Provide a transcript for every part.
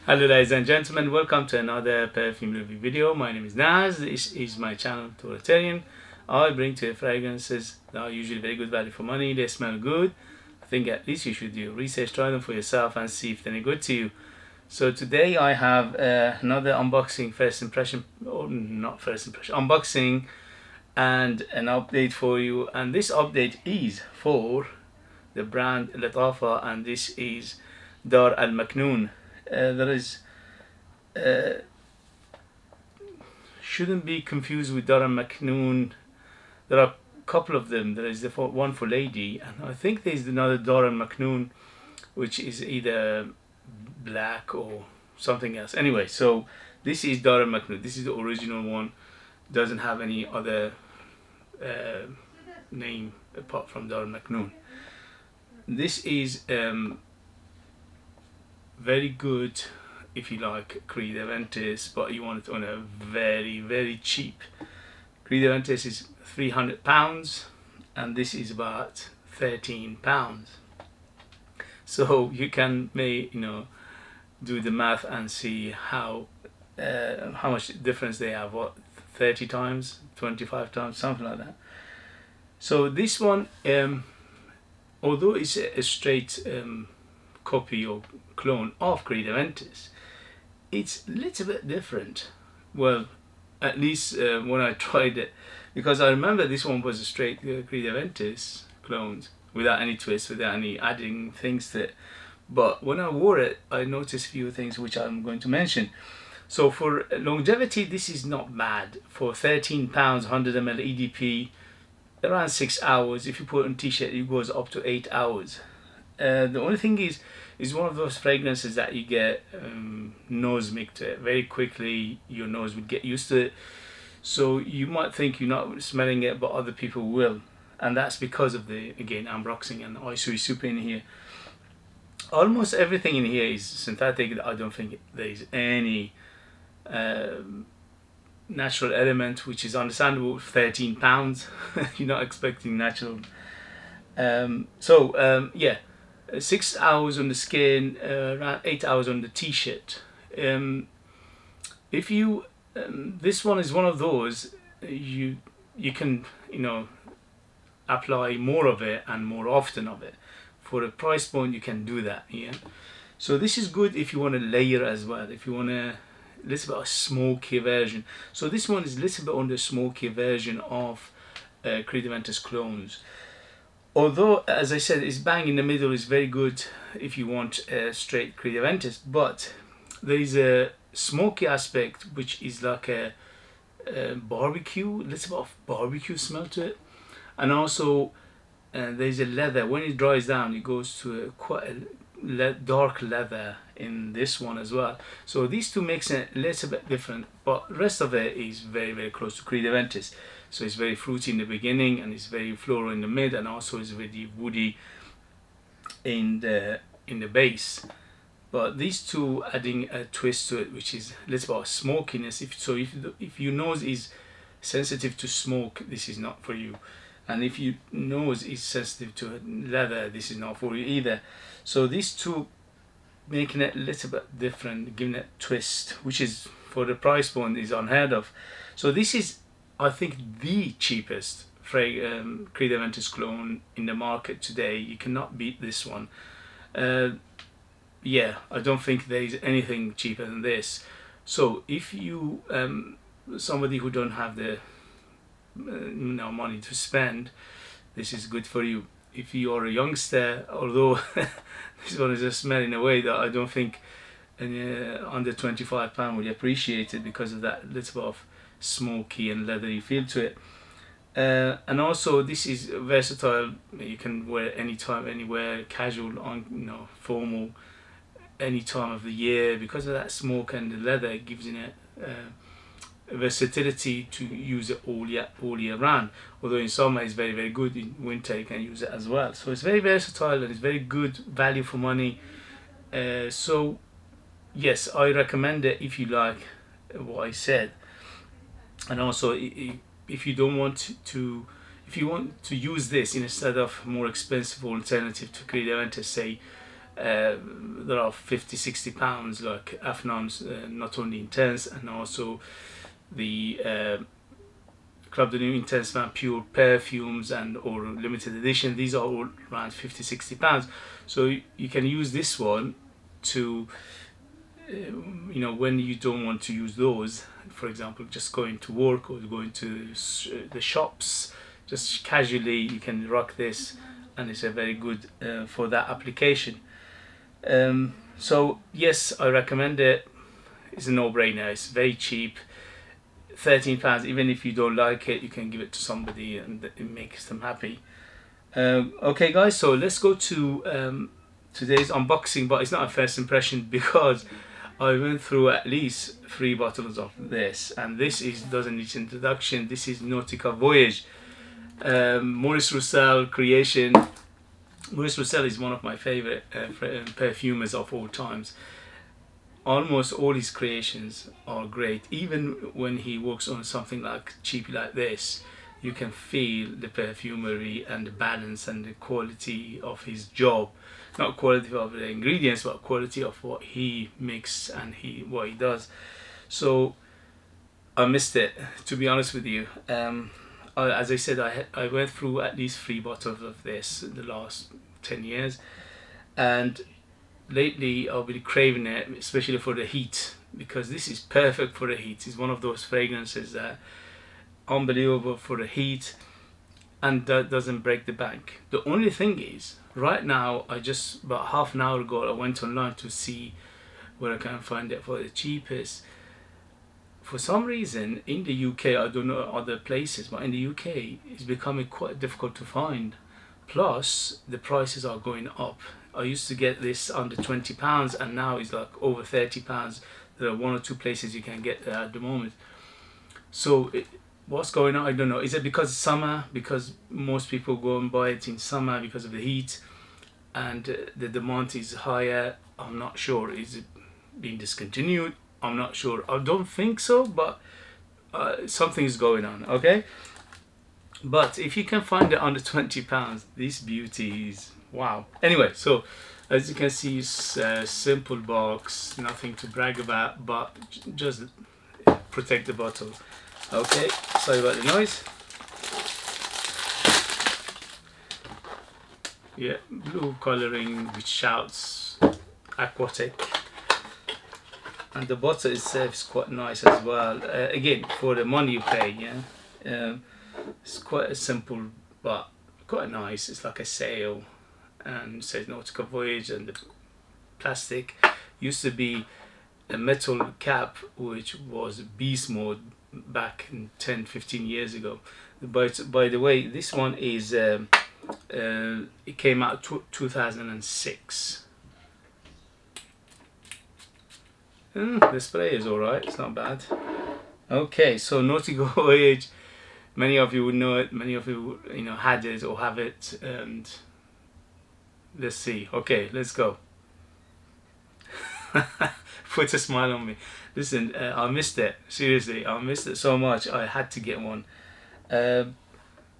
Hello ladies and gentlemen, welcome to another perfume review video. My name is Naz, this is my channel Toiletterian. I bring to you fragrances that are usually very good value for money, they smell good. I think at least you should do research, try them for yourself and see if they're any good to you. So today I have another unboxing, first impression, or not first impression, unboxing and an update for you. And this update is for the brand Lattafa, and this is Dur Al Maknoon. There is shouldn't be confused with Dur Al Maknoon. There are a couple of them. There is the one for lady, and I think there is another Dur Al Maknoon, which is either black or something else. Anyway, so this is Dur Al Maknoon. This is the original one. Doesn't have any other name apart from Dur Al Maknoon. This is very good if you like Creed Aventis, but you want it on a very cheap. Creed Aventis is £300 and this is about £13. So you can do the math and see how much difference they have. What, 30 times, 25 times, something like that. So this one, although it's a straight copy or clone of Creed Aventis, it's a little bit different. Well, at least when I tried it, because I remember this one was a straight Creed Aventis clone without any twists, without any adding things to it. But when I wore it, I noticed a few things which I'm going to mention. So for longevity, this is not bad. For £13, 100 ml EDP, around 6 hours. If you put it on t-shirt, it goes up to 8 hours. The only thing is one of those fragrances that you get nose mic to it very quickly. Your nose would get used to it, so you might think you're not smelling it, but other people will, and that's because of the, again, unboxing and Oisui Super in here. Almost everything in here is synthetic. I don't think there is any natural element, which is understandable with £13. You're not expecting natural. Yeah, 6 hours on the skin, around 8 hours on the t-shirt. If you this one is one of those you can apply more of it and more often of it. For a price point you can do that. Yeah, so this is good if you want to layer as well, if you want a little bit of smoky version. So this one is a little bit on the smoky version of Creed Aventis clones. Although, as I said, it's bang in the middle, is very good if you want a straight Creed Aventis, but there is a smoky aspect which is like a barbecue, little bit of barbecue smell to it, and also there's a leather. When it dries down, it goes to quite a dark leather in this one as well. So these two makes it a little bit different, but the rest of it is very close to Creed Aventis. So it's very fruity in the beginning, and it's very floral in the mid, and also it's very woody in the base. But these two adding a twist to it, which is a little bit of smokiness. If your nose is sensitive to smoke, this is not for you. And if your nose is sensitive to leather, this is not for you either. So these two making it a little bit different, giving it a twist, which is for the price point is unheard of. So this is, I think, the cheapest Creed Aventis clone in the market today. You cannot beat this one. Yeah, I don't think there is anything cheaper than this. So if you somebody who don't have the money to spend, this is good for you. If you are a youngster, although this one is a smell in a way that I don't think under £25 would appreciate it, because of that little bit of smoky and leathery feel to it. And also this is versatile. You can wear it anytime, anywhere, casual, on formal, any time of the year. Because of that smoke and the leather, it gives it versatility to use it all year round. Although in summer it's very good, in winter you can use it as well. So it's very versatile and it's very good value for money. So yes, I recommend it if you like what I said. And also, if you don't want to, if you want to use this instead of more expensive alternative to Creed Aventis, say There are 50-60 pounds like Afnan's not only intense, and also the Club de Nuit Intense Man Pure perfumes and or limited edition. These are all around 50-60 pounds. So you can use this one to you know, when you don't want to use those, for example, just going to work or going to the shops, just casually, you can rock this, and it's a very good for that application. So yes, I recommend it. It's a no-brainer. It's very cheap. £13. Even if you don't like it, you can give it to somebody and it makes them happy. Okay guys, so let's go to today's unboxing, but it's not a first impression because I went through at least 3 bottles of this, and this doesn't need introduction. This is Nautica Voyage, Maurice Roussel creation. Maurice Roussel is one of my favorite perfumers of all times. Almost all his creations are great. Even when he works on something like cheap like this, you can feel the perfumery and the balance and the quality of his job. Not quality of the ingredients, but quality of what he makes and what he does. So I missed it, to be honest with you. As I said, I went through at least 3 bottles of this in the last 10 years, and lately I've been craving it, especially for the heat, because this is perfect for the heat. It's one of those fragrances that unbelievable for the heat, and that doesn't break the bank. The only thing is, right now, about half an hour ago, I went online to see where I can find it for the cheapest. For some reason, in the UK, I don't know other places, but in the UK, it's becoming quite difficult to find. Plus, the prices are going up. I used to get this under £20, and now it's like over £30. There are 1 or 2 places you can get there at the moment. So what's going on? I don't know. Is it because it's summer? Because most people go and buy it in summer because of the heat, and the demand is higher? I'm not sure. Is it being discontinued? I'm not sure. I don't think so, but something is going on. Okay, but if you can find it under £20, this beauty is wow. Anyway, so as you can see, it's a simple box, nothing to brag about, but just protect the bottle. Okay, sorry about the noise. Yeah, blue coloring which shouts aquatic, and the bottle itself is quite nice as well. Again, for the money you pay, yeah. It's quite a simple but quite nice. It's like a sail, and it says Nautica Voyage, and the plastic used to be a metal cap, which was beast mode back in 10-15 years ago. But by the way, this one is it came out 2006. The spray is alright, it's not bad. Okay, so Nautica Voyage, many of you would know it, many of you had it or have it, and let's see. Okay, let's go. Put a smile on me. Listen, I missed it. Seriously, I missed it so much. I had to get one.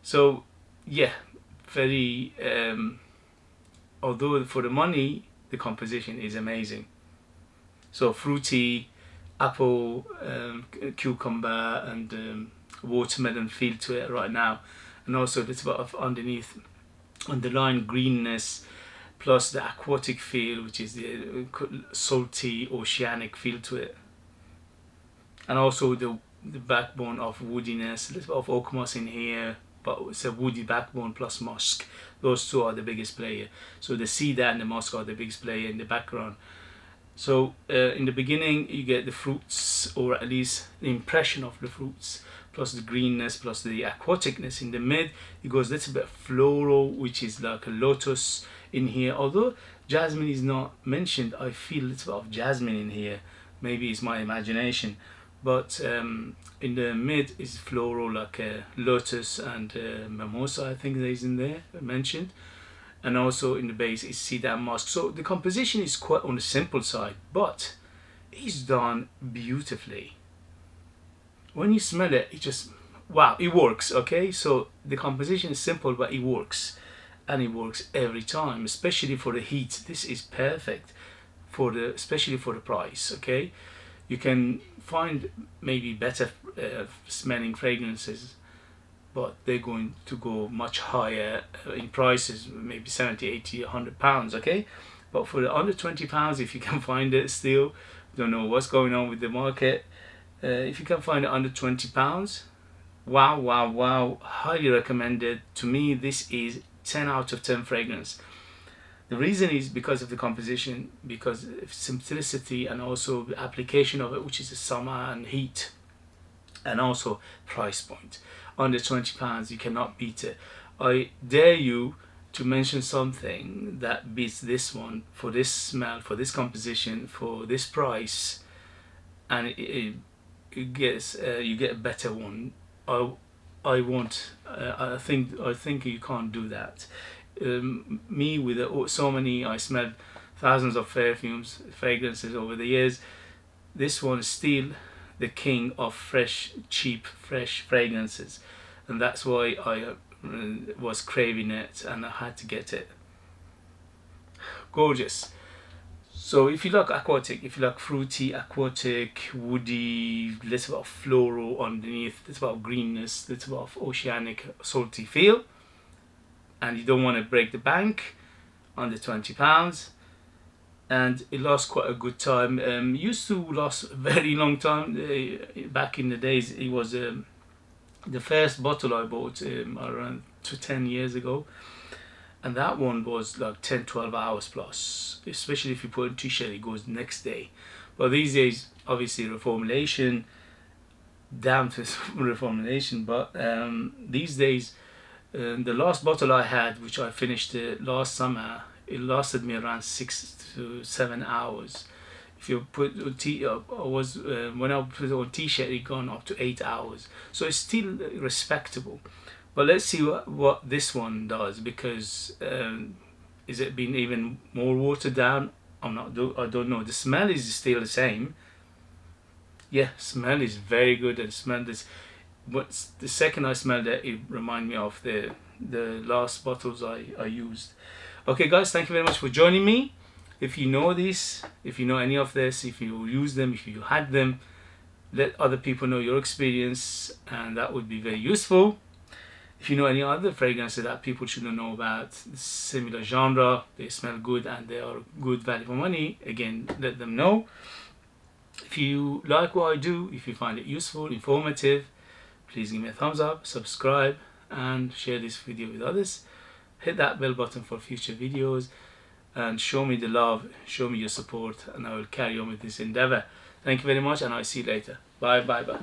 So yeah, very. Although for the money, the composition is amazing. So fruity, apple, cucumber, and watermelon feel to it right now, and also a little bit of underlying greenness, plus the aquatic feel, which is the salty oceanic feel to it, and also the backbone of woodiness, a little bit of oak moss in here, but it's a woody backbone plus musk. Those two are the biggest player. So the cedar and the musk are the biggest player in the background. So in the beginning you get the fruits, or at least the impression of the fruits, plus the greenness, plus the aquaticness. In the mid it goes a little bit floral, which is like a lotus in here. Although jasmine is not mentioned, I feel a little bit of jasmine in here. Maybe it's my imagination, but in the mid is floral, like a lotus and mimosa, I think there is in there mentioned. And also in the base is cedar and musk. So the composition is quite on the simple side, but it's done beautifully. When you smell it, it just, wow, it works. Okay, so the composition is simple, but it works. and it works every time, especially for the heat. This is perfect for the, especially for the price. Okay, you can find maybe better smelling fragrances, but they're going to go much higher in prices, maybe 70, 80, 100 pounds. Okay, but for the under 20 pounds, if you can find it still, don't know what's going on with the market, if you can find it under 20 pounds, wow, wow, wow, highly recommended. To me, this is 10 out of 10 fragrance. The reason is because of the composition, because of simplicity, and also the application of it, which is the summer and heat, and also price point. Under 20 pounds, you cannot beat it. I dare you to mention something that beats this one for this smell, for this composition, for this price, and it gets you get a better one. I want. I think you can't do that. Me with so many, I smelled thousands of perfumes, fragrances over the years. This one is still the king of fresh, cheap, fresh fragrances, and that's why I was craving it, and I had to get it. Gorgeous. So if you like aquatic, if you like fruity, aquatic, woody, little bit of floral underneath, little bit of greenness, little bit of oceanic, salty feel, and you don't want to break the bank, under 20 pounds, and it lasts quite a good time. Used to last a very long time. Back in the days, it was the first bottle I bought around 10 years ago, and that one was like 10-12 hours plus, especially if you put in t-shirt, it goes next day. But these days, obviously reformulation, down to reformulation, but these days, the last bottle I had, which I finished last summer, it lasted me around 6 to 7 hours. If you put when I put it on t-shirt, it gone up to 8 hours. So it's still respectable. But let's see what this one does, because is it been even more watered down? I don't know. The smell is still the same. Yeah, smell is very good, and smell is. But the second I smelled it, it reminded me of the last bottles I used. Okay, guys, thank you very much for joining me. If you know this, if you know any of this, if you use them, if you had them, let other people know your experience, and that would be very useful. If you know any other fragrances that people should know about, similar genre, they smell good and they are good value for money, again, let them know. If you like what I do, if you find it useful, informative, please give me a thumbs up, subscribe, and share this video with others. Hit that bell button for future videos, and show me the love, show me your support, and I will carry on with this endeavor. Thank you very much, and I'll see you later. Bye, bye, bye.